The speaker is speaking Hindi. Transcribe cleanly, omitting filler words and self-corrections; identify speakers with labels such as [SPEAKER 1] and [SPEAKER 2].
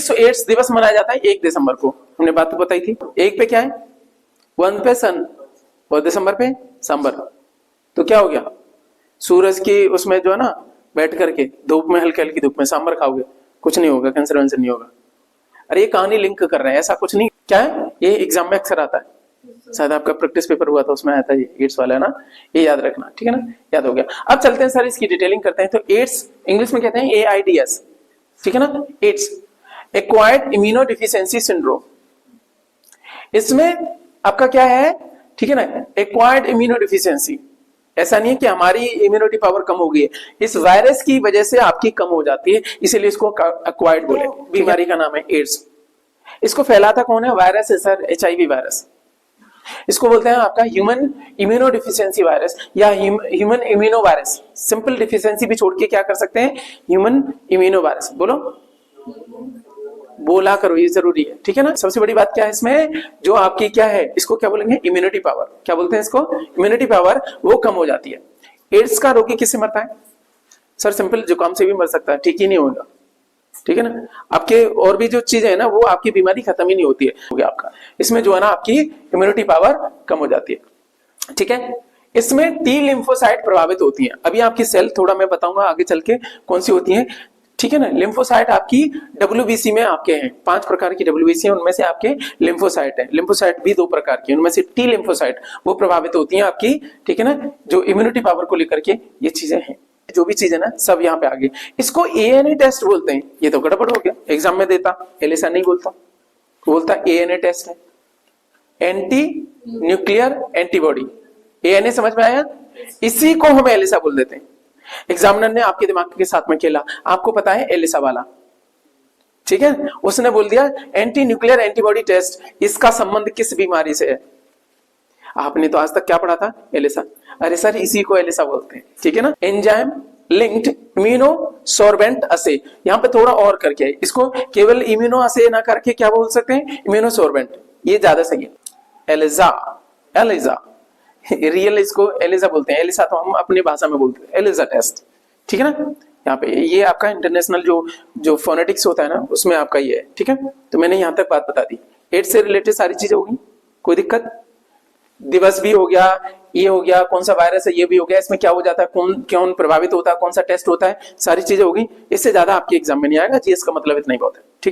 [SPEAKER 1] विश्व एड्स दिवस मनाया जाता है 1 दिसंबर को, हमने बात तो बताई थी। 1 पे क्या है, 1 पे सन और दिसंबर पे सांबर। तो क्या हो गया, सूरज की उसमें जो है ना बैठ करके धूप में, हल्की हल्की धूप में सांबर खाओगे, कुछ नहीं होगा, कैंसर वैंसर नहीं होगा। अरे ये कहानी लिंक कर रहे हैं, ऐसा कुछ नहीं। क्या है, ये एग्जाम में अक्सर आता है, शायद आपका प्रैक्टिस पेपर हुआ था उसमें आया था ये एड्स वाला, है ना, ये याद रखना, ठीक है ना, याद हो गया। अब चलते हैं सर इसकी डिटेलिंग करते हैं। तो एड्स इंग्लिश में कहते हैं AIDS, ठीक है ना, ads acquired immuno deficiency syndrome. इसमें आपका क्या है, ठीक है ना, एक्वायर्ड इम्यूनो डिफिशियंसी। ऐसा नहीं है कि हमारी इम्यूनिटी पावर कम हो गई है, इस वायरस की वजह से आपकी कम हो जाती है, इसीलिए इसको एक्वायर्ड बोले। बीमारी का नाम है एड्स। इसको फैलाता कौन है, वायरस है सर, HIV वायरस। इसको बोलते हैं आपका ह्यूमन इम्यूनो डिफिशियंसी वायरस या human immuno virus. Simple deficiency भी छोड़ के क्या कर सकते हैं, ह्यूमन इम्यूनो वायरस। बोलो, बोला करो, ये जरूरी है, ठीक है ना। सबसे बड़ी बात क्या है इसमें, जो आपकी क्या है, इसको क्या बोलेंगे, इम्यूनिटी पावर। क्या बोलते हैं इसको, इम्यूनिटी पावर, वो कम हो जाती है। एड्स का रोगी किससे मरता है सर, सिंपल जुकाम से भी मर सकता है, ठीक ही नहीं होगा, ठीक है ना। आपके और भी जो चीजें है ना, वो आपकी बीमारी खत्म ही नहीं होती है, हो गया आपका। इसमें जो है ना आपकी इम्यूनिटी पावर कम हो जाती है, ठीक है। इसमें T लिम्फोसाइट प्रभावित होती हैं। अभी आपकी सेल थोड़ा मैं बताऊंगा आगे चल के कौन सी होती हैं, ठीक है ना। लिम्फोसाइट आपकी WBC में आपके हैं, 5 प्रकार की WBC है, उनमें से आपके लिम्फोसाइट है। लिम्फोसाइट भी 2 प्रकार की, उनमें से T लिम्फोसाइट वो प्रभावित होती हैं आपकी, ठीक है ना, जो इम्यूनिटी पावर को लेकर के ये चीजें हैं। जो भी चीज है ना सब यहाँ पे आ गई। इसको ANA टेस्ट बोलते हैं। ये तो गड़बड़ हो गया, एग्जाम में देता एलिसा नहीं बोलता, बोलता ANA टेस्ट है, एंटी न्यूक्लियर एंटीबॉडी। ANA समझ में आया, इसी को हम एलिसा बोल देते हैं। एग्जामिनर ने आपके दिमाग के साथ में खेला, आपको पता है एलिसा वाला, ठीक है, उसने बोल दिया एंटी न्यूक्लियर एंटीबॉडी टेस्ट, इसका संबंध किस बीमारी से है। आपने तो आज तक क्या पढ़ा था, एलिसा। अरे सर इसी को एलिसा बोलते हैं, ठीक है ना। एंजाइम लिंक्ड इम्यूनो सोर्बेंट असे, यहाँ पे थोड़ा और करके है, इसको केवल इम्यूनो असे ना करके क्या बोल सकते हैं, इम्यूनो सोर्बेंट, ये ज्यादा सही है। एलिजा, एलिजा रियल इसको एलिजा बोलते हैं, एलिसा तो हम अपनी भाषा में बोलते हैं, एलिजा टेस्ट, ठीक है ना। यहाँ पे ये आपका इंटरनेशनल जो फोनेटिक्स होता है ना, उसमें आपका ये है, ठीक है। तो मैंने यहाँ तक बात बता दी, एड्स से रिलेटेड सारी चीजें होगी, कोई दिक्कत। दिवस भी हो गया, ये हो गया, कौन सा वायरस है ये भी हो गया, इसमें क्या हो जाता है, कौन प्रभावित होता है, कौन सा टेस्ट होता है, सारी चीजें होगी। इससे ज्यादा आपके एग्जाम में नहीं आएगा, जीएस का मतलब इतना ही बहुत है, ठीक है।